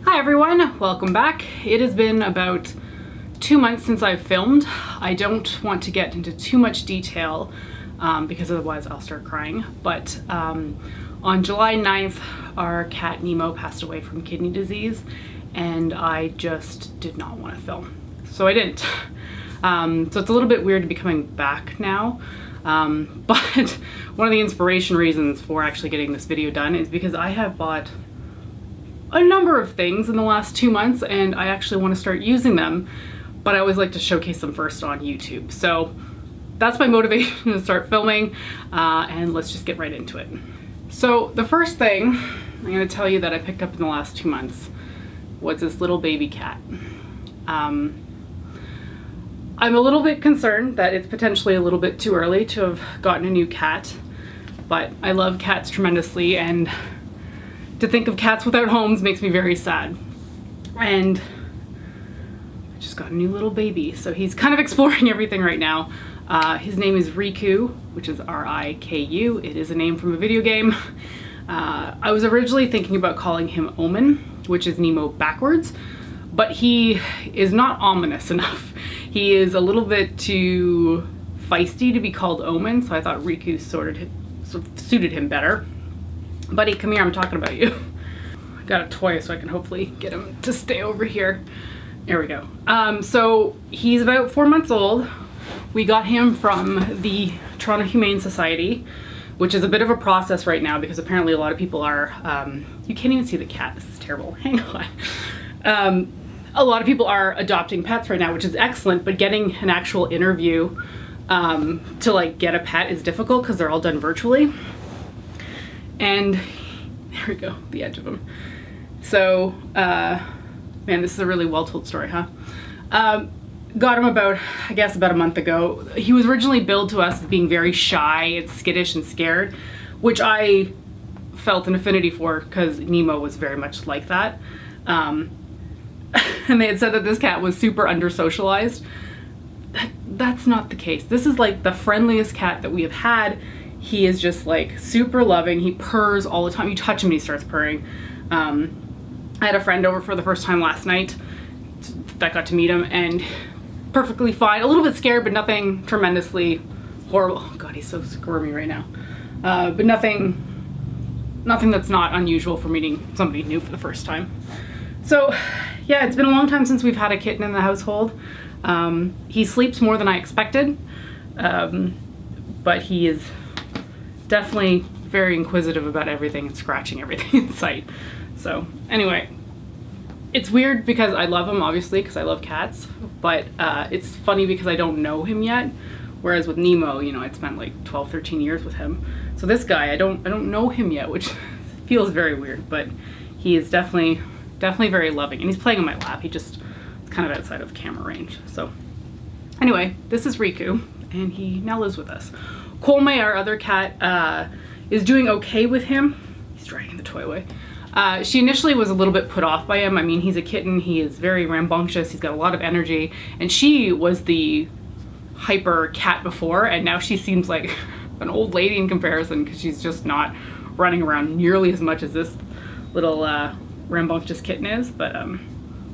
Hi everyone, welcome back. It has been about 2 months since I've filmed. I don't want to get into too much detail because otherwise I'll start crying. But on July 9th, our cat Nemo passed away from kidney disease and I just did not want to film. So I didn't. So it's a little bit weird to be coming back now. But one of the inspiration reasons for actually getting this video done is because I have bought a number of things in the last 2 months and I actually want to start using them, but I always like to showcase them first on YouTube. So that's my motivation to start filming, and let's just get right into it. So the first thing I'm going to tell you that I picked up in the last 2 months was this little baby cat. I'm a little bit concerned that it's potentially a little bit too early to have gotten a new cat, but I love cats tremendously, and to think of cats without homes makes me very sad. And I just got a new little baby, so he's kind of exploring everything right now. His name is Riku, which is R-I-K-U. It is a name from a video game. I was originally thinking about calling him Omen, which is Nemo backwards, but he is not ominous enough. He is a little bit too feisty to be called Omen, so I thought Riku sort of suited him better. Buddy, come here, I'm talking about you. I got a toy so I can hopefully get him to stay over here. There we go. So he's about 4 months old. We got him from the Toronto Humane Society, which is a bit of a process right now because apparently a lot of people are, you can't even see the cat, this is terrible, hang on. A lot of people are adopting pets right now, which is excellent, but getting an actual interview to like get a pet is difficult because they're all done virtually. And there we go, the edge of him. So, man, this is a really well-told story, huh? Got him about, I guess, about a month ago. He was originally billed to us as being very shy and skittish and scared, which I felt an affinity for because Nemo was very much like that. And they had said that this cat was super under-socialized. That's not the case. This is like the friendliest cat that we have had. He is just like super loving. He purrs all the time. You touch him and he starts purring. I had a friend over for the first time last night that got to meet him, and perfectly fine. A little bit scared, but nothing tremendously horrible. Oh God, he's so squirmy right now. But nothing that's not unusual for meeting somebody new for the first time. So yeah, it's been a long time since we've had a kitten in the household. He sleeps more than I expected, but he is definitely very inquisitive about everything and scratching everything in sight. So anyway, it's weird because I love him, obviously, because I love cats, but it's funny because I don't know him yet. Whereas with Nemo, you know, I'd spent like 12, 13 years with him. So this guy, I don't know him yet, which feels very weird, but he is definitely very loving, and he's playing on my lap. He just is kind of outside of camera range. So anyway, this is Riku, and he now lives with us. Colme, our other cat, is doing okay with him. He's dragging the toy away. She initially was a little bit put off by him. I mean, he's a kitten. He is very rambunctious. He's got a lot of energy. And she was the hyper cat before, and now she seems like an old lady in comparison because she's just not running around nearly as much as this little rambunctious kitten is. But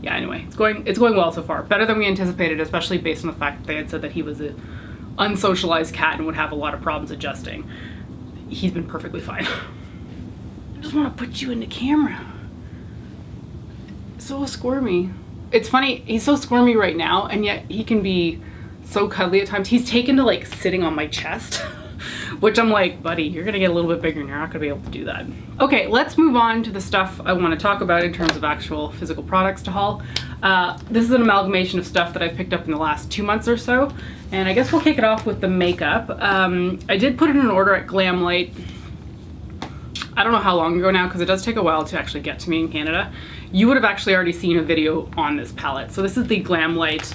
yeah, anyway, it's going well so far. Better than we anticipated, especially based on the fact that they had said that he was a unsocialized cat and would have a lot of problems adjusting. He's been perfectly fine. I just want to put you in the camera. So squirmy. It's funny, he's so squirmy right now, and yet he can be so cuddly at times. He's taken to like sitting on my chest, which I'm like, buddy, you're gonna get a little bit bigger and you're not gonna be able to do that. Okay, let's move on to the stuff I want to talk about in terms of actual physical products to haul. This is an amalgamation of stuff that I've picked up in the last 2 months or so, and I guess we'll kick it off with the makeup. I did put in an order at Glamlite. I don't know how long ago now because it does take a while to actually get to me in Canada. You would have actually already seen a video on this palette. So this is the Glamlite,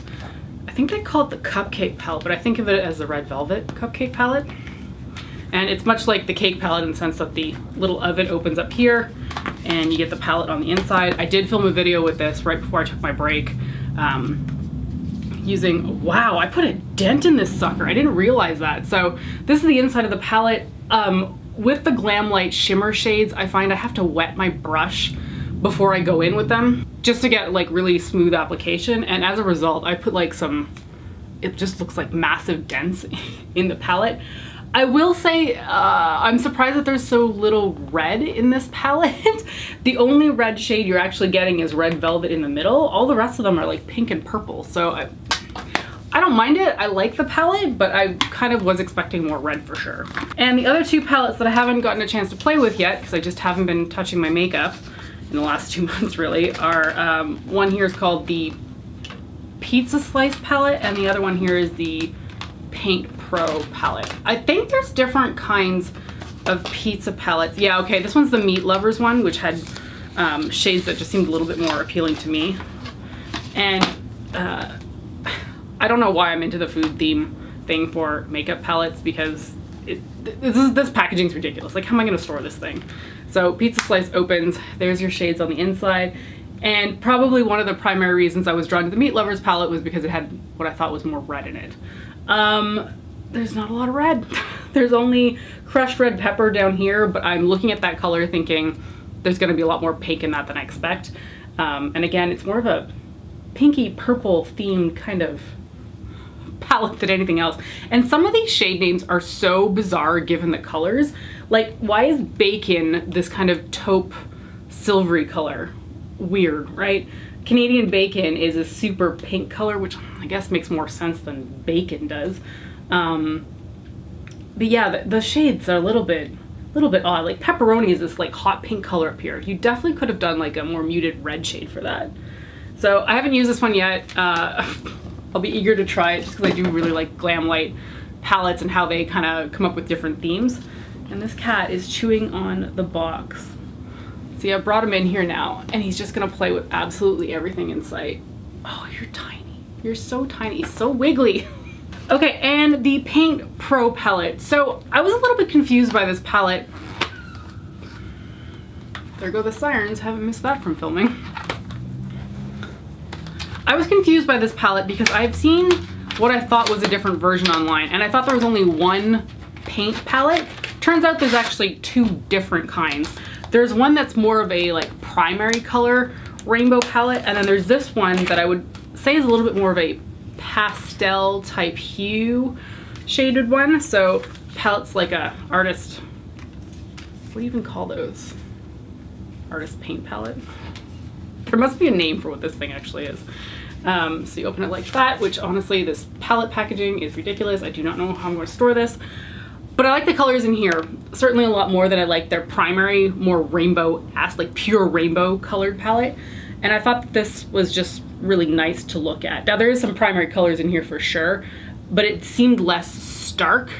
I think they call it the cupcake palette, but I think of it as the red velvet cupcake palette. And it's much like the cake palette in the sense that the little oven opens up here and you get the palette on the inside. I did film a video with this right before I took my break using, wow, I put a dent in this sucker. I didn't realize that. So this is the inside of the palette. With the Glamlite shimmer shades, I find I have to wet my brush before I go in with them, just to get like really smooth application. And as a result, I put like it just looks like massive dents in the palette. I will say, I'm surprised that there's so little red in this palette. The only red shade you're actually getting is Red Velvet in the middle. All the rest of them are like pink and purple. So I don't mind it. I like the palette, but I kind of was expecting more red for sure. And the other two palettes that I haven't gotten a chance to play with yet, because I just haven't been touching my makeup in the last 2 months really, are one here is called the Pizza Slice palette, and the other one here is the Paint Pro palette. I think there's different kinds of pizza palettes. Yeah, okay, this one's the Meat Lovers one, which had shades that just seemed a little bit more appealing to me. And I don't know why I'm into the food theme thing for makeup palettes, because this packaging's ridiculous. Like, how am I gonna store this thing? So Pizza Slice opens, there's your shades on the inside. And probably one of the primary reasons I was drawn to the Meat Lovers palette was because it had what I thought was more red in it. There's not a lot of red. There's only crushed red pepper down here, but I'm looking at that color thinking there's gonna be a lot more pink in that than I expect. And again, it's more of a pinky purple themed kind of palette than anything else. And some of these shade names are so bizarre given the colors. Like, why is bacon this kind of taupe silvery color? Weird, right? Canadian bacon is a super pink color, which I guess makes more sense than bacon does. But yeah, the shades are a little bit odd. Like pepperoni is this like hot pink color up here. You definitely could have done like a more muted red shade for that. So I haven't used this one yet. I'll be eager to try it just because I do really like Glamlite palettes and how they kind of come up with different themes. And this cat is chewing on the box. See, I brought him in here now, and he's just gonna play with absolutely everything in sight. Oh, you're tiny. You're so tiny, so wiggly. Okay, and the Paint Pro palette. So I was a little bit confused by this palette. There go the sirens, haven't missed that from filming. I was confused by this palette because I've seen what I thought was a different version online, and I thought there was only one paint palette. Turns out there's actually two different kinds. There's one that's more of a like primary color rainbow palette, and then there's this one that I would say is a little bit more of a pastel type hue shaded one. So palettes like a artist, what do you even call those? Artist paint palette? There must be a name for what this thing actually is. So you open it like that, which honestly, this palette packaging is ridiculous. I do not know how I'm going to store this. But I like the colors in here, certainly a lot more than I like their primary, more rainbow-esque, like pure rainbow colored palette. And I thought that this was just really nice to look at. Now there is some primary colors in here for sure, but it seemed less stark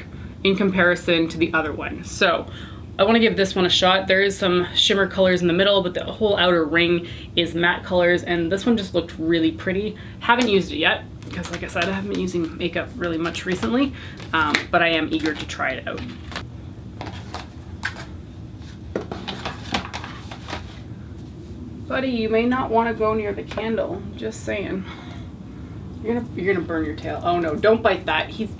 in comparison to the other one. So I want to give this one a shot. There is some shimmer colors in the middle, but the whole outer ring is matte colors, and this one just looked really pretty. Haven't used it yet, because like I said, I haven't been using makeup really much recently, but I am eager to try it out. Buddy, you may not want to go near the candle, just saying. You're gonna burn your tail. Oh no, don't bite that. He's,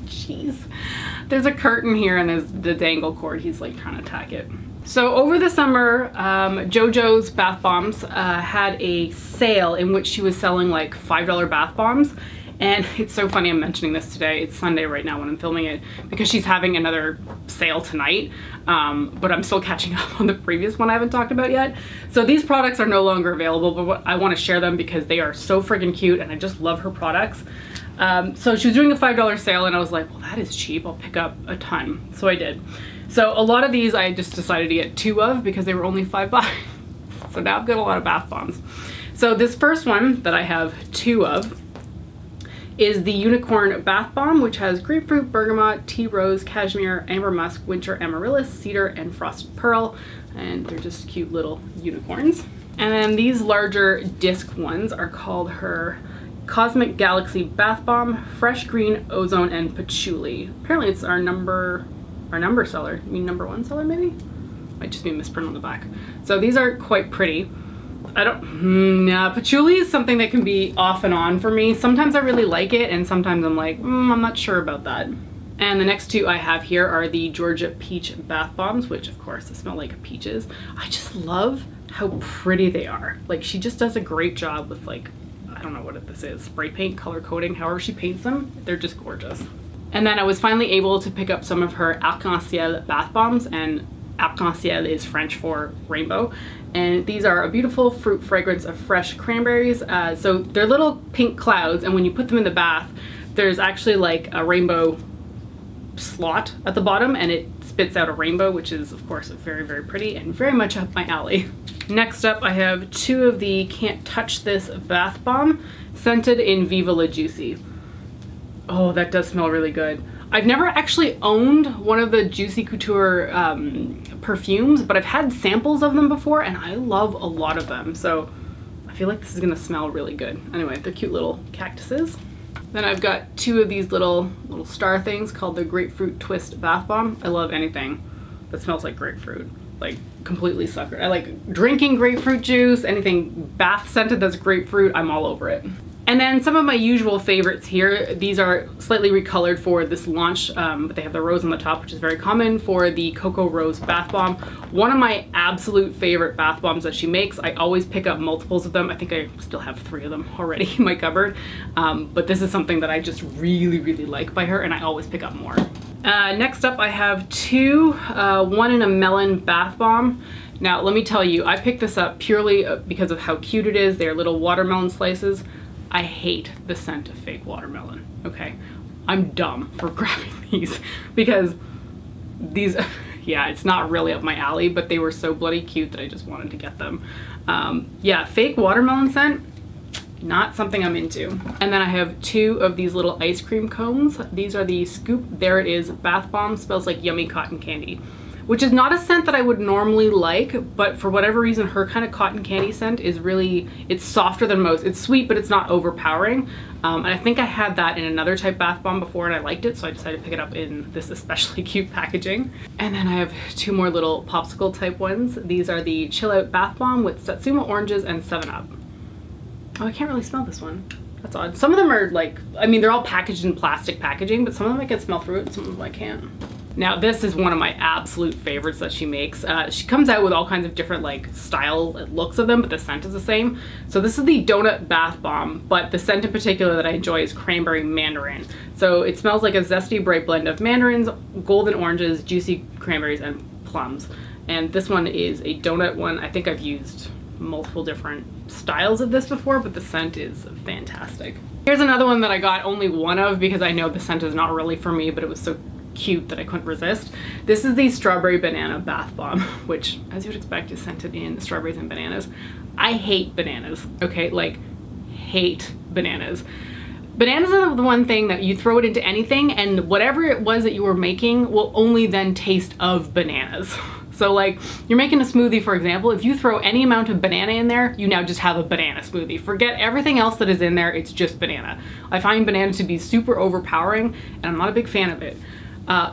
jeez. There's a curtain here and there's the dangle cord. He's like trying to attack it. So over the summer, Jojo's Bath Bombs had a sale in which she was selling like $5 bath bombs. And it's so funny I'm mentioning this today. It's Sunday right now when I'm filming it because she's having another sale tonight. But I'm still catching up on the previous one I haven't talked about yet. So these products are no longer available, but I want to share them because they are so friggin' cute and I just love her products. So she was doing a $5 sale and I was like, well, that is cheap. I'll pick up a ton. So I did. So a lot of these I just decided to get 2 of because they were only $5. So now I've got a lot of bath bombs. So this first one that I have 2 of is the Unicorn Bath Bomb, which has grapefruit, bergamot, tea rose, cashmere, amber musk, winter amaryllis, cedar, and frosted pearl. And they're just cute little unicorns. And then these larger disc ones are called her Cosmic Galaxy Bath Bomb, Fresh Green, Ozone, and Patchouli. Apparently it's our number seller. I mean #1 seller maybe? Might just be a misprint on the back. So these are quite pretty. Patchouli is something that can be off and on for me. Sometimes I really like it and sometimes I'm like, I'm not sure about that. And the next two I have here are the Georgia Peach Bath Bombs, which of course smell like peaches. I just love how pretty they are. Like, she just does a great job with, like, I don't know what this is, spray paint, color coding, however she paints them. They're just gorgeous. And then I was finally able to pick up some of her Arc-en-ciel bath bombs, and Arc-en-ciel is French for rainbow. And these are a beautiful fruit fragrance of fresh cranberries. So they're little pink clouds, and when you put them in the bath, there's actually like a rainbow slot at the bottom, and it spits out a rainbow, which is of course very, very pretty and very much up my alley. Next up, I have two of the Can't Touch This bath bomb, scented in Viva La Juicy. Oh, that does smell really good. I've never actually owned one of the Juicy Couture perfumes, but I've had samples of them before, and I love a lot of them. So I feel like this is gonna smell really good. Anyway, they're cute little cactuses. Then I've got two of these little star things called the Grapefruit Twist Bath Bomb. I love anything that smells like grapefruit. Like, completely sucker. I like drinking grapefruit juice, anything bath scented that's grapefruit, I'm all over it. And then some of my usual favorites here, these are slightly recolored for this launch, but they have the rose on the top, which is very common, for the Cocoa Rose Bath Bomb. One of my absolute favorite bath bombs that she makes. I always pick up multiples of them. I think I still have 3 of them already in my cupboard. But this is something that I just really, really like by her, and I always pick up more. Next up, I have two, one in a melon bath bomb. Now, let me tell you, I picked this up purely because of how cute it is. They're little watermelon slices. I hate the scent of fake watermelon, okay? I'm dumb for grabbing these because these, yeah, it's not really up my alley, but they were so bloody cute that I just wanted to get them. Yeah, fake watermelon scent, not something I'm into. And then I have two of these little ice cream cones. These are the Scoop There It Is Bath Bomb. Smells like yummy cotton candy, which is not a scent that I would normally like, but for whatever reason, her kind of cotton candy scent is really, it's softer than most. It's sweet, but it's not overpowering. And I think I had that in another type bath bomb before and I liked it, so I decided to pick it up in this especially cute packaging. And then I have two more little popsicle type ones. These are the Chill Out Bath Bomb with Satsuma oranges and 7-Up. Oh, I can't really smell this one. That's odd. Some of them are like, I mean, they're all packaged in plastic packaging, but some of them I can smell through it and some of them I can't. Now, this is one of my absolute favorites that she makes. She comes out with all kinds of different like style looks of them, but the scent is the same. So this is the Donut Bath Bomb, but the scent in particular that I enjoy is Cranberry Mandarin. So it smells like a zesty bright blend of mandarins, golden oranges, juicy cranberries, and plums. And this one is a donut one. I think I've used multiple different styles of this before, but the scent is fantastic. Here's another one that I got only one of because I know the scent is not really for me, but it was so cute that I couldn't resist. This is the Strawberry Banana Bath Bomb, which, as you would expect, is scented in strawberries and bananas. I hate bananas, okay? Like, hate bananas. Bananas are the one thing that you throw it into anything, and whatever it was that you were making will only then taste of bananas. So like, you're making a smoothie, for example, if you throw any amount of banana in there, you now just have a banana smoothie. Forget everything else that is in there, it's just banana. I find banana to be super overpowering, and I'm not a big fan of it.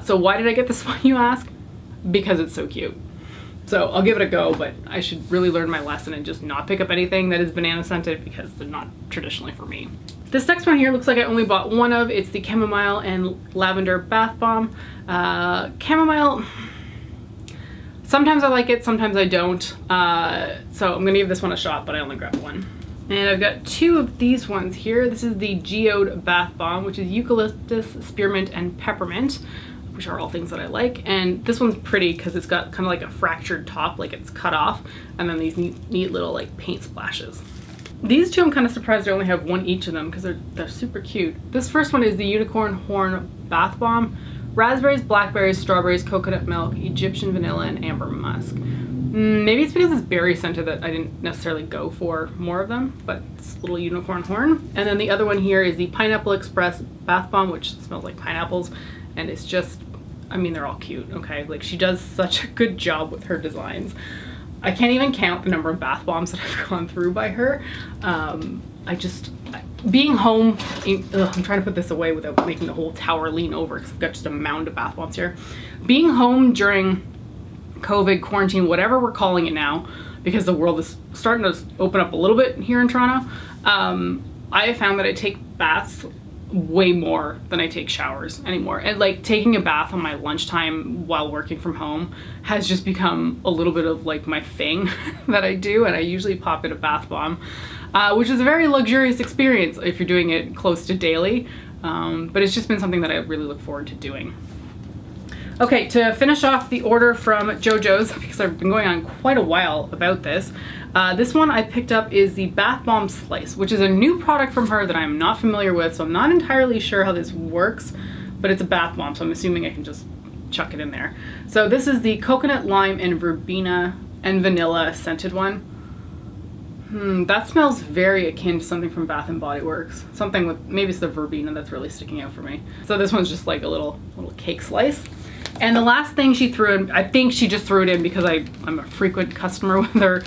So why did I get this one, you ask? Because it's so cute. So I'll give it a go, but I should really learn my lesson and just not pick up anything that is banana scented because they're not traditionally for me. This next one here looks like I only bought one of. It's the Chamomile and Lavender Bath Bomb. Chamomile, sometimes I like it, sometimes I don't. So I'm gonna give this one a shot, but I only grabbed one. And I've got two of these ones here. This is the Geode Bath Bomb, which is eucalyptus, spearmint, and peppermint, which are all things that I like. And this one's pretty because it's got kind of like a fractured top, like it's cut off, and then these neat little like paint splashes. These two I'm kind of surprised I only have one each of them because they're super cute. This first one is the Unicorn Horn Bath Bomb. Raspberries, blackberries, strawberries, coconut milk, Egyptian vanilla, and amber musk. Maybe it's because it's berry scented that I didn't necessarily go for more of them, but it's a little unicorn horn. And then the other one here is the Pineapple Express Bath Bomb, which smells like pineapples, and it's just, I mean, they're all cute, okay? Like, she does such a good job with her designs. I can't even count the number of bath bombs that I've gone through by her. Being home, I'm trying to put this away without making the whole tower lean over because I've got just a mound of bath bombs here. Being home during COVID, quarantine, whatever we're calling it now, because the world is starting to open up a little bit here in Toronto, I have found that I take baths way more than I take showers anymore. And like taking a bath on my lunchtime while working from home has just become a little bit of like my thing that I do, and I usually pop in a bath bomb, which is a very luxurious experience if you're doing it close to daily, but it's just been something that I really look forward to doing. Okay, to finish off the order from Jojo's, because I've been going on quite a while about this, this one I picked up is the Bath Bomb Slice, which is a new product from her that I'm not familiar with, so I'm not entirely sure how this works, but it's a bath bomb, so I'm assuming I can just chuck it in there. So this is the coconut, lime, and verbena and vanilla scented one. That smells very akin to something from Bath and Body Works. Something with, maybe it's the verbena that's really sticking out for me. So this one's just like a little cake slice. And the last thing she threw in, I think she just threw it in because I'm a frequent customer with her,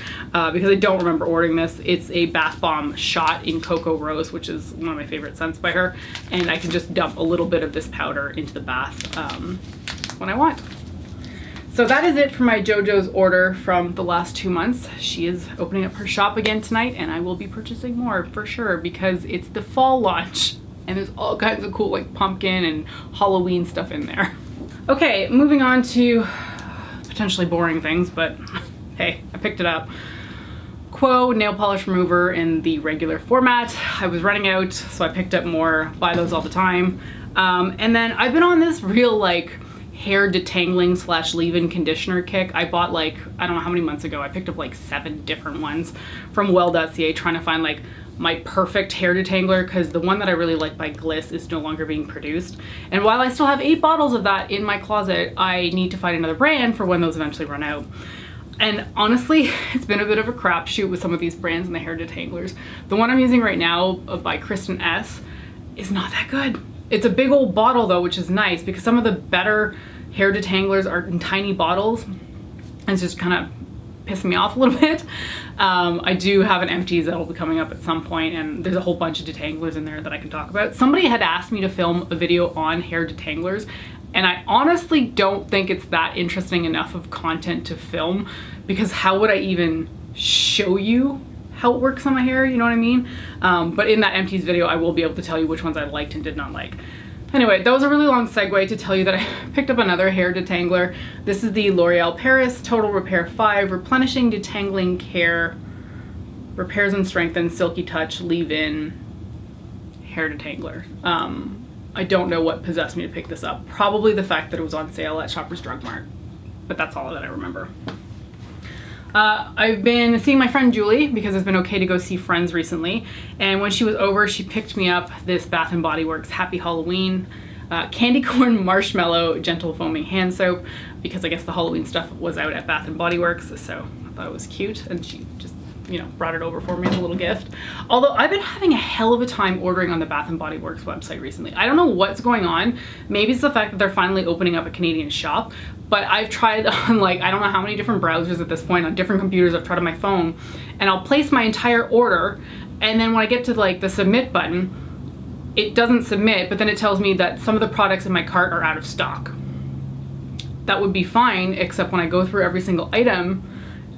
because I don't remember ordering this. It's a bath bomb shot in Cocoa Rose, which is one of my favorite scents by her. And I can just dump a little bit of this powder into the bath when I want. So that is it for my Jojo's order from the last 2 months. She is opening up her shop again tonight, and I will be purchasing more for sure because it's the fall launch and there's all kinds of cool like pumpkin and Halloween stuff in there. Okay, moving on to potentially boring things, but hey, I picked it up. Quo nail polish remover in the regular format. I was running out, so I picked up more, buy those all the time. And then I've been on this real like hair detangling / leave-in conditioner kick. I bought like, I don't know how many months ago, I picked up like 7 different ones from well.ca trying to find like my perfect hair detangler, because the one that I really like by Gliss is no longer being produced. And while I still have 8 bottles of that in my closet, I need to find another brand for when those eventually run out. And honestly, it's been a bit of a crapshoot with some of these brands and the hair detanglers. The one I'm using right now by Kristen S is not that good. It's a big old bottle though, which is nice because some of the better hair detanglers are in tiny bottles. And it's just kind of pissing me off a little bit. I do have an empties that will be coming up at some point, and there's a whole bunch of detanglers in there that I can talk about. Somebody had asked me to film a video on hair detanglers, and I honestly don't think it's that interesting enough of content to film, because how would I even show you how it works on my hair, you know what I mean? But in that empties video, I will be able to tell you which ones I liked and did not like. Anyway, that was a really long segue to tell you that I picked up another hair detangler. This is the L'Oreal Paris Total Repair 5 Replenishing Detangling Care Repairs and Strengthens Silky Touch Leave-In Hair Detangler. I don't know what possessed me to pick this up. Probably the fact that it was on sale at Shoppers Drug Mart, but that's all that I remember. I've been seeing my friend Julie because it's been okay to go see friends recently, and when she was over she picked me up this Bath and Body Works Happy Halloween candy corn marshmallow gentle foaming hand soap, because I guess the Halloween stuff was out at Bath and Body Works, so I thought it was cute, and she just, you know, brought it over for me as a little gift. Although I've been having a hell of a time ordering on the Bath and Body Works website recently. I don't know what's going on. Maybe it's the fact that they're finally opening up a Canadian shop, but I've tried on like, I don't know how many different browsers at this point, on different computers. I've tried on my phone, and I'll place my entire order, and then when I get to like the submit button, it doesn't submit, but then it tells me that some of the products in my cart are out of stock. That would be fine, except when I go through every single item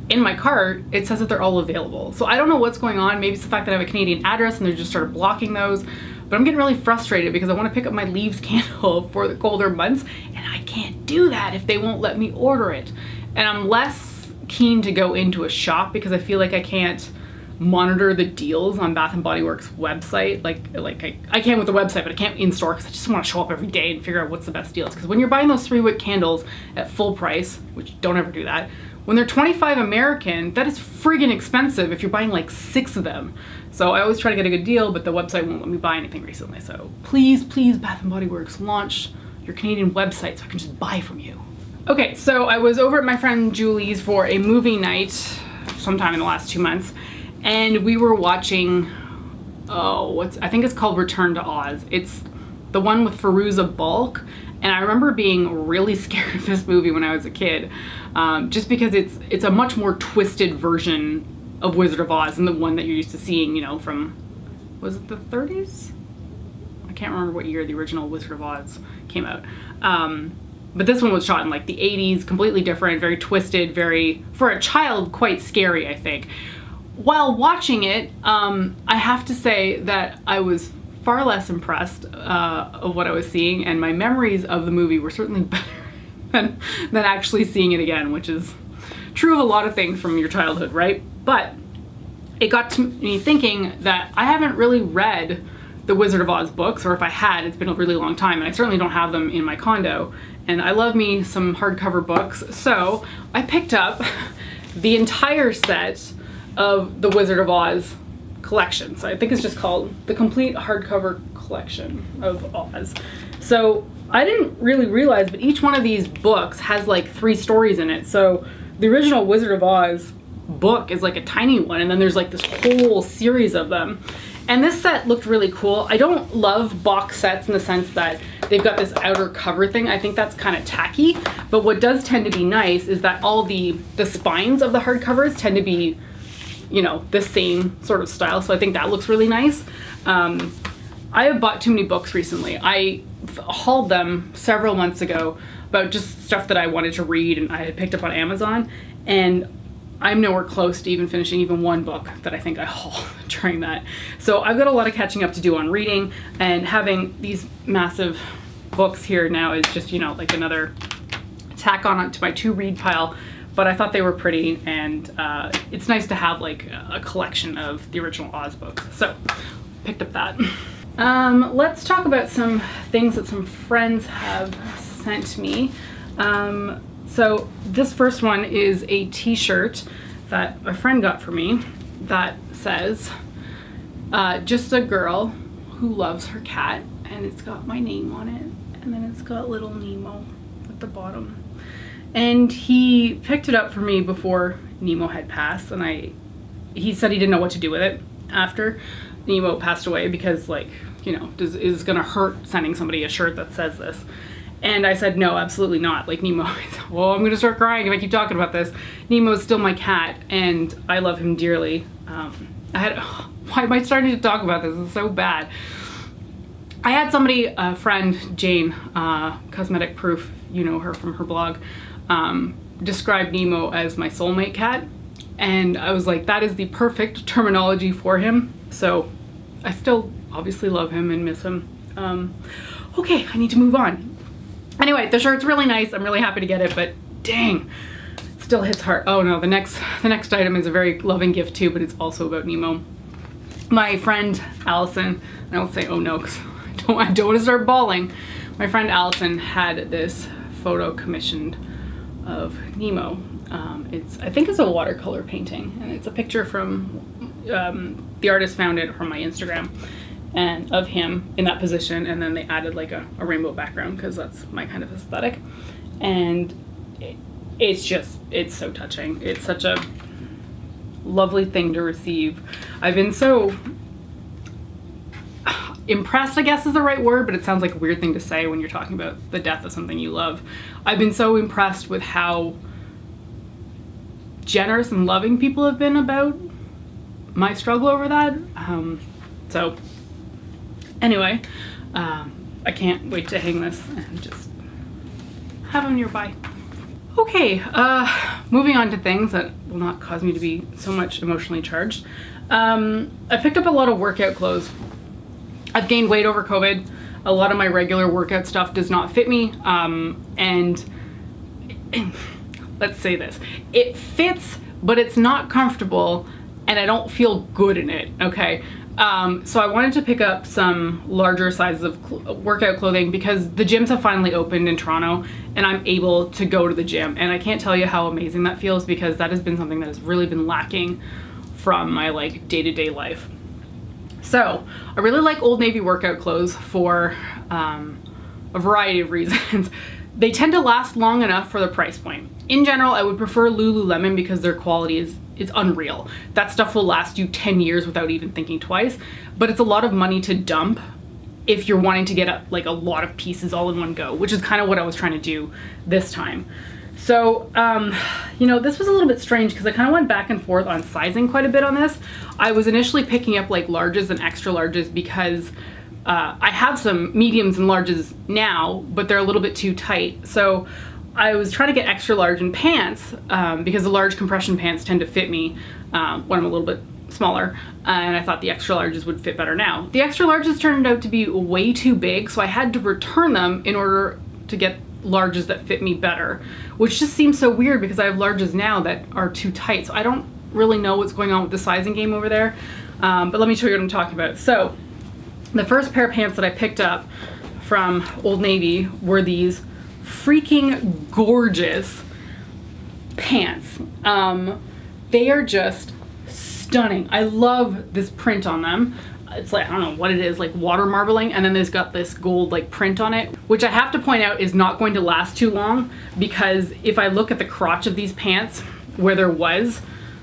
in my cart, it says that they're all available. So I don't know what's going on. Maybe it's the fact that I have a Canadian address and they're just started blocking those, but I'm getting really frustrated because I want to pick up my leaves candle for the colder months, and I can't do that if they won't let me order it. And I'm less keen to go into a shop because I feel like I can't monitor the deals on Bath and Body Works website. I can with the website, but I can't in store because I just want to show up every day and figure out what's the best deals. Because when you're buying those 3-wick candles at full price, which don't ever do that, when they're 25 American, that is friggin' expensive if you're buying like 6 of them. So I always try to get a good deal, but the website won't let me buy anything recently. So please, please, Bath and Body Works, launch your Canadian website so I can just buy from you. Okay, so I was over at my friend Julie's for a movie night sometime in the last 2 months, and we were watching, I think it's called Return to Oz. It's the one with Fairuza Balk, and I remember being really scared of this movie when I was a kid, just because it's a much more twisted version of Wizard of Oz than the one that you're used to seeing, you know, from, was it the 30s? I can't remember what year the original Wizard of Oz came out. But this one was shot in like the 80s, completely different, very twisted, very, for a child, quite scary, I think. While watching it, I have to say that I was far less impressed of what I was seeing, and my memories of the movie were certainly better than actually seeing it again, which is true of a lot of things from your childhood, right? But it got to me thinking that I haven't really read the Wizard of Oz books, or if I had, it's been a really long time, and I certainly don't have them in my condo. And I love me some hardcover books, so I picked up the entire set of the Wizard of Oz collection. So I think it's just called the Complete Hardcover Collection of Oz. So I didn't really realize, but each one of these books has like 3 stories in it. So the original Wizard of Oz book is like a tiny one, and then there's like this whole series of them. And this set looked really cool. I don't love box sets in the sense that they've got this outer cover thing. I think that's kind of tacky. But what does tend to be nice is that all the spines of the hardcovers tend to be, you know, the same sort of style. So I think that looks really nice. I have bought too many books recently. I hauled them several months ago about just stuff that I wanted to read and I had picked up on Amazon, and I'm nowhere close to even finishing even one book that I think I hauled during that. So I've got a lot of catching up to do on reading, and having these massive books here now is just, you know, like another tack on to my to read pile. But I thought they were pretty, and it's nice to have like a collection of the original Oz books. So picked up that. Let's talk about some things that some friends have sent me. So this first one is a t-shirt that a friend got for me that says, just a girl who loves her cat, and it's got my name on it, and then it's got little Nemo at the bottom. And he picked it up for me before Nemo had passed, and he said he didn't know what to do with it after Nemo passed away, because, like, you know, is gonna hurt sending somebody a shirt that says this. And I said, no, absolutely not. Like, Nemo, well, I'm gonna start crying if I keep talking about this. Nemo is still my cat, and I love him dearly. Why am I starting to talk about this? It's so bad. I had somebody, a friend, Jane, Cosmetic Proof, you know her from her blog, describe Nemo as my soulmate cat. And I was like, that is the perfect terminology for him. So I still obviously love him and miss him. Okay, I need to move on. Anyway, the shirt's really nice. I'm really happy to get it, but dang, it still hits hard. Oh no, the next item is a very loving gift too, but it's also about Nemo. My friend Allison, I won't say oh no, because I don't want to start bawling. My friend Allison had this photo commissioned of Nemo. I think it's a watercolor painting, and it's a picture from, the artist found it from my Instagram, and of him in that position, and then they added like a rainbow background because that's my kind of aesthetic. And it's so touching. It's such a lovely thing to receive. I've been so impressed, I guess is the right word, but it sounds like a weird thing to say when you're talking about the death of something you love. I've been so impressed with how generous and loving people have been about my struggle over that. So anyway, I can't wait to hang this and just have them nearby. Okay, moving on to things that will not cause me to be so much emotionally charged. I picked up a lot of workout clothes. I've gained weight over COVID. A lot of my regular workout stuff does not fit me. And let's say this, it fits, but it's not comfortable, and I don't feel good in it, okay? So I wanted to pick up some larger sizes of workout clothing because the gyms have finally opened in Toronto, and I'm able to go to the gym. And I can't tell you how amazing that feels, because that has been something that has really been lacking from my like day-to-day life. So I really like Old Navy workout clothes for a variety of reasons. They tend to last long enough for the price point. In general, I would prefer Lululemon because their quality is unreal. That stuff will last you 10 years without even thinking twice, but it's a lot of money to dump if you're wanting to get a lot of pieces all in one go, which is kind of what I was trying to do this time. So, you know, this was a little bit strange because I kind of went back and forth on sizing quite a bit on this. I was initially picking up like larges and extra larges because I have some mediums and larges now, but they're a little bit too tight. So I was trying to get extra large in pants because the large compression pants tend to fit me when I'm a little bit smaller, and I thought the extra larges would fit better now. The extra larges turned out to be way too big, so I had to return them in order to get larges that fit me better, which just seems so weird because I have larges now that are too tight. So I don't really know what's going on with the sizing game over there, but let me show you what I'm talking about. So the first pair of pants that I picked up from Old Navy were these freaking gorgeous pants. They are just stunning. I love this print on them. It's like, I don't know what it is, like water marbling, and then there's got this gold like print on it, which I have to point out is not going to last too long, because if I look at the crotch of these pants where there was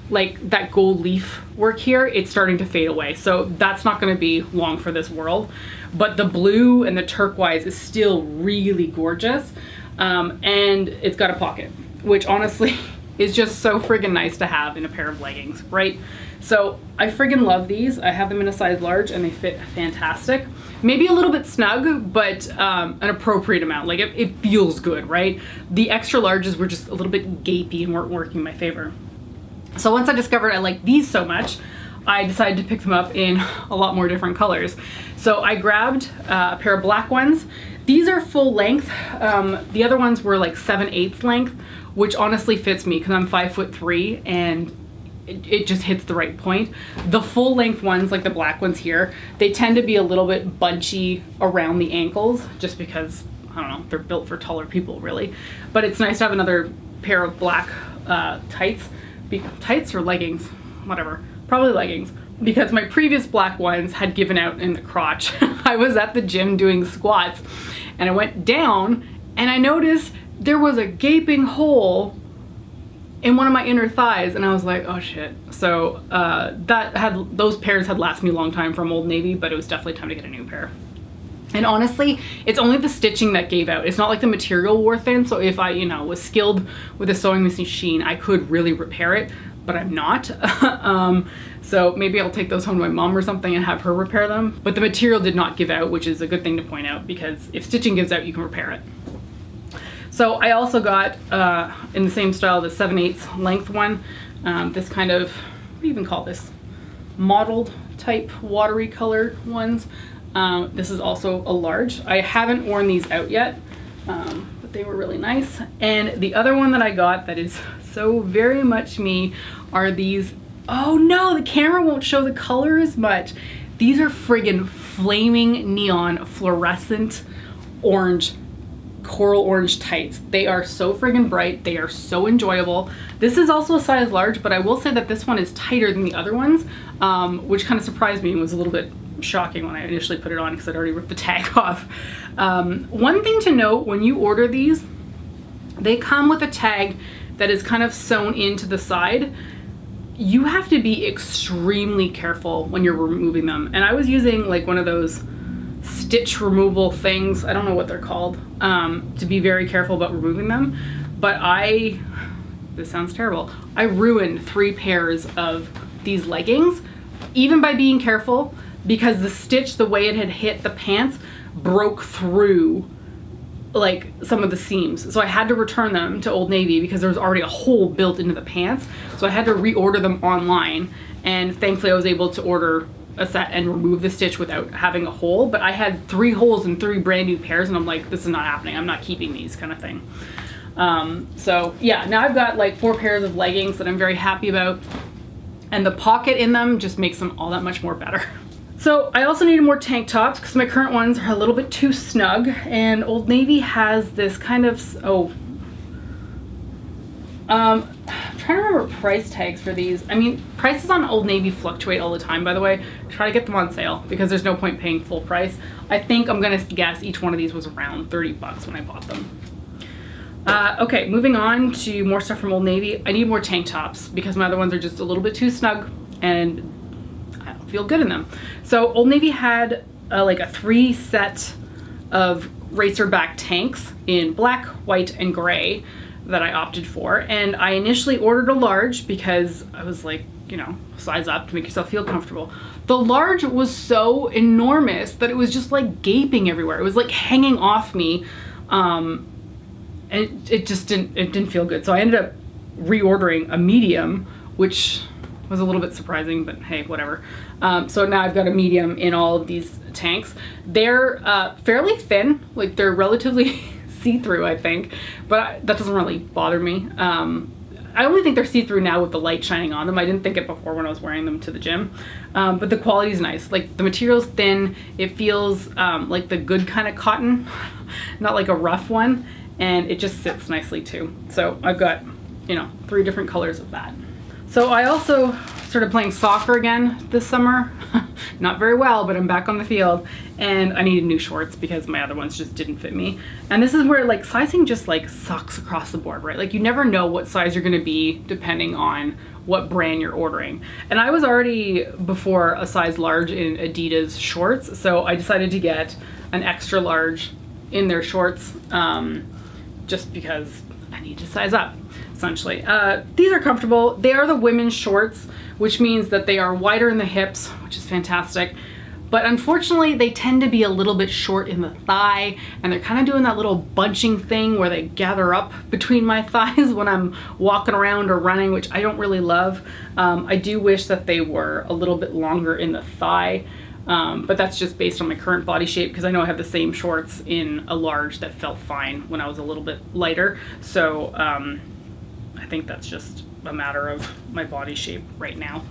like that gold leaf work here, it's starting to fade away. So that's not going to be long for this world. But the blue and the turquoise is still really gorgeous. And it's got a pocket, which honestly is just so friggin' nice to have in a pair of leggings, right? So I friggin' love these. I have them in a size large and they fit fantastic. Maybe a little bit snug, but an appropriate amount. Like it feels good, right? The extra larges were just a little bit gapey and weren't working in my favor. So once I discovered I liked these so much, I decided to pick them up in a lot more different colors. So I grabbed a pair of black ones. These are full length. The other ones were like 7/8 length, which honestly fits me because I'm 5'3" and it just hits the right point. The full length ones, like the black ones here, they tend to be a little bit bunchy around the ankles just because, I don't know, they're built for taller people really. But it's nice to have another pair of black tights. Tights or leggings, whatever, probably leggings, because my previous black ones had given out in the crotch. I was at the gym doing squats and I went down and I noticed there was a gaping hole in one of my inner thighs and I was like, oh shit. So those pairs had lasted me a long time from Old Navy, but it was definitely time to get a new pair. And honestly, it's only the stitching that gave out. It's not like the material wore thin, so if I, was skilled with a sewing machine, I could really repair it, but I'm not. So maybe I'll take those home to my mom or something and have her repair them. But the material did not give out, which is a good thing to point out, because if stitching gives out, you can repair it. So I also got, in the same style, the 7/8 length one, this kind of, what do you even call this? Mottled type watery colored ones. This is also a large. I haven't worn these out yet, but they were really nice. And the other one that I got that is so very much me are these, oh no, the camera won't show the color as much. These are friggin' flaming neon fluorescent orange, coral orange tights. They are so friggin' bright. They are so enjoyable. This is also a size large, but I will say that this one is tighter than the other ones, which kind of surprised me and was a little bit shocking when I initially put it on because I'd already ripped the tag off. One thing to note, when you order these, they come with a tag that is kind of sewn into the side. You have to be extremely careful when you're removing them. And I was using like one of those stitch removal things, I don't know what they're called, to be very careful about removing them. But this sounds terrible, I ruined 3 pairs of these leggings, even by being careful, because the stitch, the way it had hit the pants, broke through like some of the seams. So I had to return them to Old Navy because there was already a hole built into the pants. So I had to reorder them online, and thankfully I was able to order a set and remove the stitch without having a hole. But I had 3 holes in 3 brand new pairs and I'm like, this is not happening. I'm not keeping these, kind of thing. So yeah, now I've got like 4 pairs of leggings that I'm very happy about, and the pocket in them just makes them all that much more better. So I also needed more tank tops because my current ones are a little bit too snug, and Old Navy has this kind of, I'm trying to remember price tags for these. I mean, prices on Old Navy fluctuate all the time, by the way. Try to get them on sale because there's no point paying full price. I think I'm gonna guess each one of these was around 30 bucks when I bought them. Okay, moving on to more stuff from Old Navy. I need more tank tops because my other ones are just a little bit too snug and I don't feel good in them. So Old Navy had like a 3 set of racer back tanks in black, white, and gray that I opted for. And I initially ordered a large because I was like, size up to make yourself feel comfortable. The large was so enormous that it was just like gaping everywhere. It was like hanging off me. And it just didn't feel good. So I ended up reordering a medium, which was a little bit surprising, but hey, whatever. So now I've got a medium in all of these tanks. They're fairly thin, like they're relatively see-through, I think, but that doesn't really bother me. I only think they're see-through now with the light shining on them. I didn't think it before when I was wearing them to the gym, but the quality is nice. Like the material's thin, it feels like the good kind of cotton, not like a rough one, and it just sits nicely too. So I've got, you know, 3 different colors of that. So I also started playing soccer again this summer. Not very well, but I'm back on the field, and I needed new shorts because my other ones just didn't fit me. And this is where like sizing just like sucks across the board, right? Like you never know what size you're gonna be depending on what brand you're ordering. And I was already before a size large in Adidas shorts, so I decided to get an extra large in their shorts just because I need to size up, essentially. These are comfortable. They are the women's shorts, which means that they are wider in the hips, which is fantastic. But unfortunately, they tend to be a little bit short in the thigh, and they're kind of doing that little bunching thing where they gather up between my thighs when I'm walking around or running, which I don't really love. I do wish that they were a little bit longer in the thigh, but that's just based on my current body shape, because I know I have the same shorts in a large that felt fine when I was a little bit lighter. So I think that's just a matter of my body shape right now.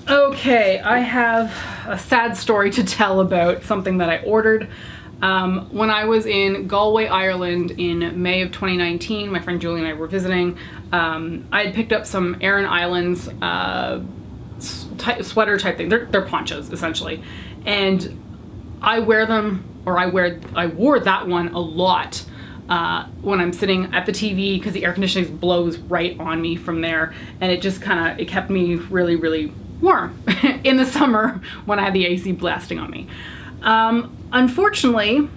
Okay, I have a sad story to tell about something that I ordered. When I was in Galway, Ireland in May of 2019, my friend Julie and I were visiting. I had picked up some Aran Islands sweater type thing. They're ponchos essentially, and I wear them, or I wore that one a lot when I'm sitting at the TV, because the air conditioning blows right on me from there, and it just it kept me really, really warm in the summer when I had the AC blasting on me. Unfortunately,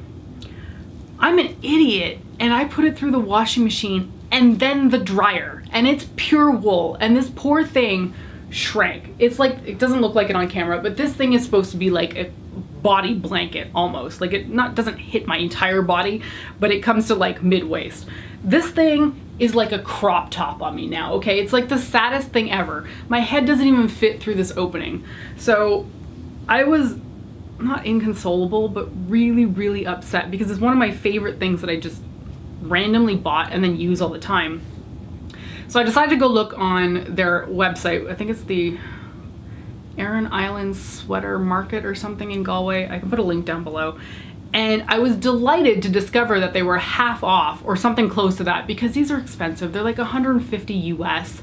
I'm an idiot, and I put it through the washing machine and then the dryer, and it's pure wool, and this poor thing shrank. It's like, it doesn't look like it on camera, but this thing is supposed to be like a body blanket almost. Like it doesn't hit my entire body, but it comes to like mid-waist. This thing is like a crop top on me now, okay? It's like the saddest thing ever. My head doesn't even fit through this opening. So I was not inconsolable, but really, really upset, because it's one of my favorite things that I just randomly bought and then use all the time. So I decided to go look on their website. I think it's the Aran Islands Sweater Market or something in Galway. I can put a link down below. And I was delighted to discover that they were half off or something close to that, because these are expensive. They're like 150 US,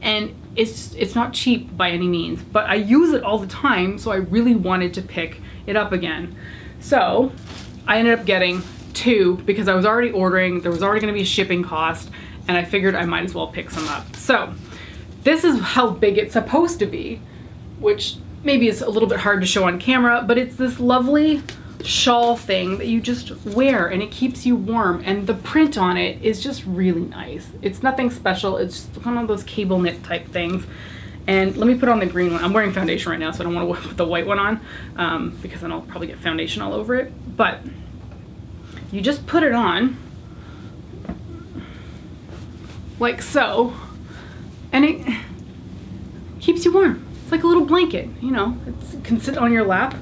and it's not cheap by any means, but I use it all the time, so I really wanted to pick it up again. So I ended up getting 2 because I was already ordering. There was already going to be a shipping cost, and I figured I might as well pick some up. So this is how big it's supposed to be, which maybe is a little bit hard to show on camera, but it's this lovely shawl thing that you just wear, and it keeps you warm, and the print on it is just really nice. It's nothing special. It's just one of those cable knit type things. And let me put on the green one. I'm wearing foundation right now, so I don't want to put the white one on, because then I'll probably get foundation all over it. But you just put it on like so, and it keeps you warm. It's like a little blanket, you know. It can sit on your lap,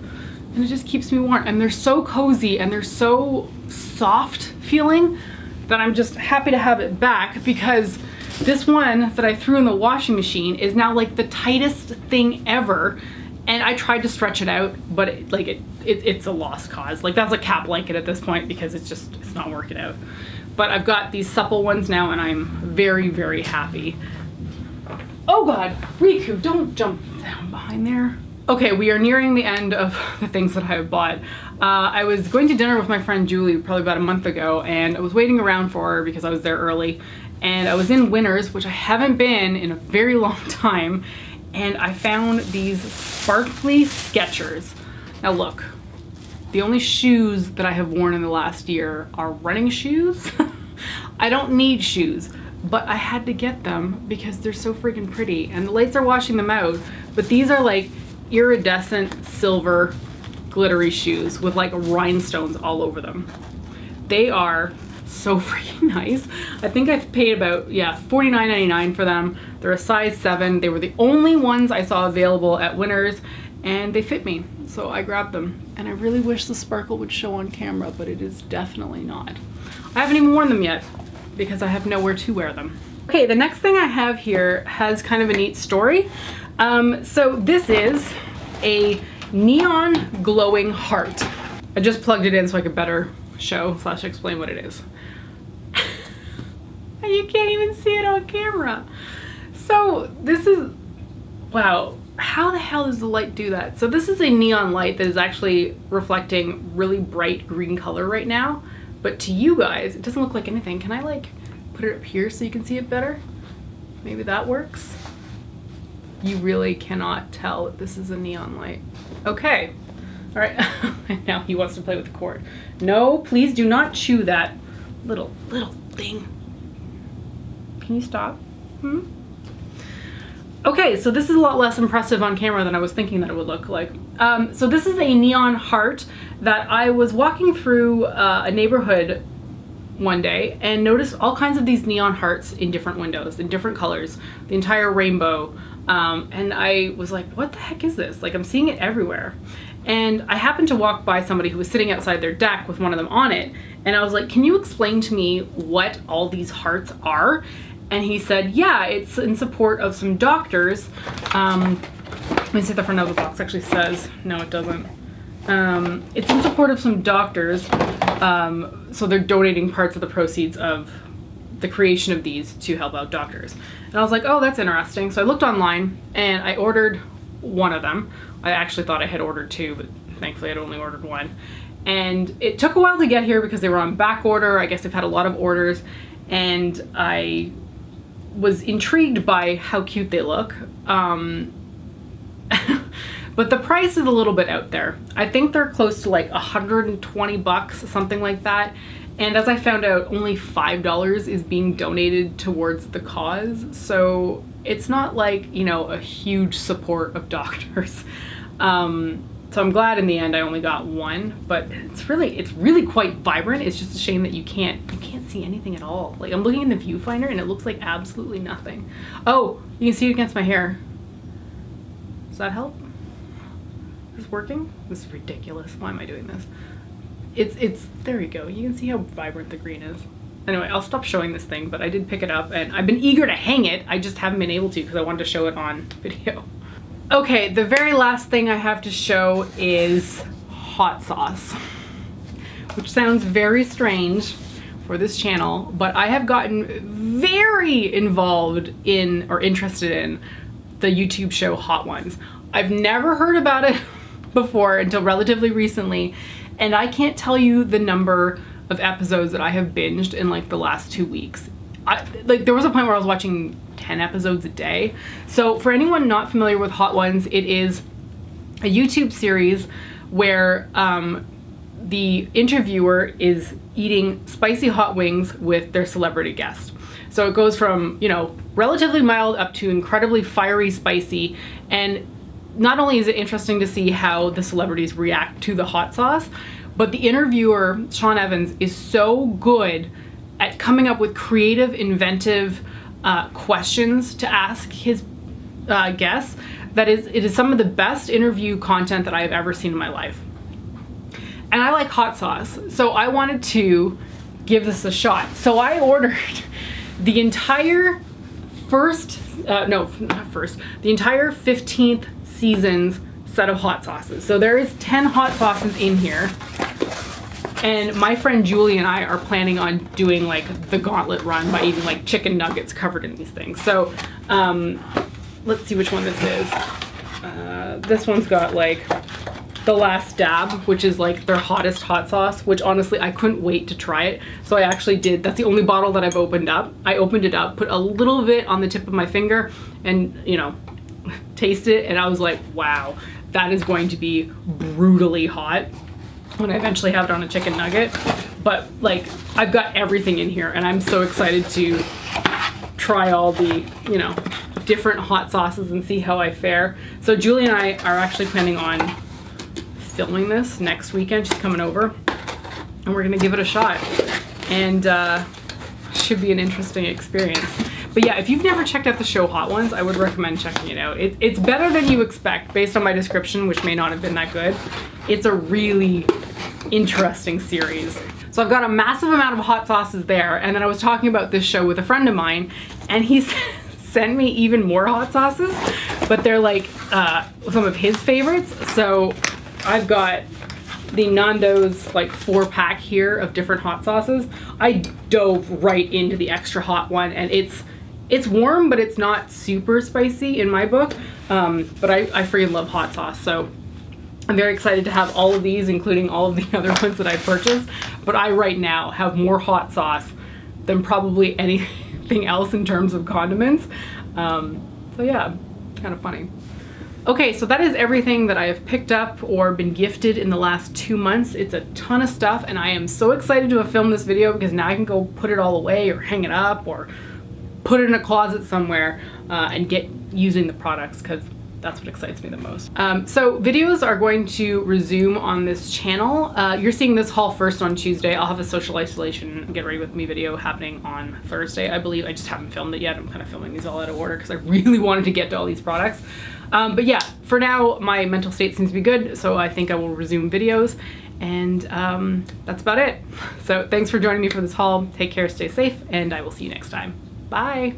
and it just keeps me warm. And they're so cozy, and they're so soft feeling that I'm just happy to have it back, because this one that I threw in the washing machine is now like the tightest thing ever. And I tried to stretch it out, but it's a lost cause. Like, that's a cat blanket at this point, because it's not working out. But I've got these supple ones now, and I'm very, very happy. Oh God, Riku, don't jump down behind there. Okay, we are nearing the end of the things that I have bought. I was going to dinner with my friend Julie probably about a month ago, and I was waiting around for her because I was there early. And I was in Winners, which I haven't been in a very long time, and I found these sparkly Skechers. Now look, the only shoes that I have worn in the last year are running shoes. I don't need shoes, but I had to get them because they're so freaking pretty, and the lights are washing them out. But these are like iridescent silver glittery shoes with like rhinestones all over them. They are so freaking nice. I think I paid about, yeah, $49.99 for them. They're a size 7. They were the only ones I saw available at Winners, and they fit me, so I grabbed them. And I really wish the sparkle would show on camera, but it is definitely not. I haven't even worn them yet because I have nowhere to wear them. Okay, the next thing I have here has kind of a neat story. So this is a neon glowing heart. I just plugged it in so I could better show / explain what it is. You can't even see it on camera. So this is, wow, how the hell does the light do that? So this is a neon light that is actually reflecting really bright green color right now, but to you guys, it doesn't look like anything. Can I like put it up here so you can see it better? Maybe that works. You really cannot tell that this is a neon light. Okay, all right. Now he wants to play with the cord. No, please do not chew that little thing. Can you stop? Okay, so this is a lot less impressive on camera than I was thinking that it would look like. So this is a neon heart that I was walking through a neighborhood one day and noticed all kinds of these neon hearts in different windows, in different colors, the entire rainbow. And I was like, what the heck is this? Like, I'm seeing it everywhere. And I happened to walk by somebody who was sitting outside their deck with one of them on it. And I was like, can you explain to me what all these hearts are? And he said, yeah, it's in support of some doctors. Let me see if the front of the box actually says. No, it doesn't. It's in support of some doctors. So they're donating parts of the proceeds of the creation of these to help out doctors. And I was like, oh, that's interesting. So I looked online and I ordered one of them. I actually thought I had ordered 2, but thankfully I'd only ordered 1. And it took a while to get here because they were on back order. I guess they've had a lot of orders, and I was intrigued by how cute they look. But the price is a little bit out there. I think they're close to like 120 bucks, something like that. And as I found out, only $5 is being donated towards the cause. So it's not like, you know, a huge support of doctors. So I'm glad in the end I only got 1, but it's really quite vibrant. It's just a shame that you can't see anything at all. Like, I'm looking in the viewfinder and it looks like absolutely nothing. Oh, you can see it against my hair. Does that help? Is this working? This is ridiculous. Why am I doing this? It's there you go. You can see how vibrant the green is. Anyway, I'll stop showing this thing, but I did pick it up and I've been eager to hang it. I just haven't been able to because I wanted to show it on video. Okay, the very last thing I have to show is hot sauce, which sounds very strange for this channel, but I have gotten very involved in or interested in the YouTube show Hot Ones. I've never heard about it before until relatively recently, and I can't tell you the number of episodes that I have binged in like the last 2 weeks. There was a point where I was watching 10 episodes a day. So for anyone not familiar with Hot Ones, it is a YouTube series where the interviewer is eating spicy hot wings with their celebrity guest. So it goes from, you know, relatively mild up to incredibly fiery spicy. And not only is it interesting to see how the celebrities react to the hot sauce, but the interviewer, Sean Evans, is so good at coming up with creative, inventive questions to ask his guests that it is some of the best interview content that I have ever seen in my life. And I like hot sauce, so I wanted to give this a shot. So I ordered the entire the entire 15th season's set of hot sauces. So there is 10 hot sauces in here. And my friend Julie and I are planning on doing like the gauntlet run by eating like chicken nuggets covered in these things. So let's see which one this is. This one's got like the last dab, which is like their hottest hot sauce, which honestly I couldn't wait to try it. So I actually did. That's the only bottle that I've opened up. I opened it up, put a little bit on the tip of my finger and, you know, taste it. And I was like, wow, that is going to be brutally hot when I eventually have it on a chicken nugget. But like, I've got everything in here and I'm so excited to try all the, you know, different hot sauces and see how I fare. So Julie and I are actually planning on filming this next weekend. She's coming over and we're gonna give it a shot. and should be an interesting experience. But yeah, if you've never checked out the show Hot Ones, I would recommend checking it out. It's better than you expect based on my description, which may not have been that good. It's a really interesting series. So I've got a massive amount of hot sauces there, and then I was talking about this show with a friend of mine, and he sent me even more hot sauces, but they're like some of his favorites. So I've got the Nando's like 4-pack here of different hot sauces. I dove right into the extra hot one, and it's warm, but it's not super spicy in my book. But I freaking love hot sauce, so I'm very excited to have all of these, including all of the other ones that I purchased. But I right now have more hot sauce than probably anything else in terms of condiments. So yeah, kind of funny. Okay, so that is everything that I have picked up or been gifted in the last 2 months. It's a ton of stuff, and I am so excited to have filmed this video because now I can go put it all away or hang it up or put it in a closet somewhere and get using the products, because that's what excites me the most. So videos are going to resume on this channel. You're seeing this haul first on Tuesday. I'll have a social isolation get ready with me video happening on Thursday, I believe. I just haven't filmed it yet. I'm kind of filming these all out of order because I really wanted to get to all these products. But yeah, for now, my mental state seems to be good, so I think I will resume videos, and that's about it. So thanks for joining me for this haul. Take care, stay safe, and I will see you next time. Bye.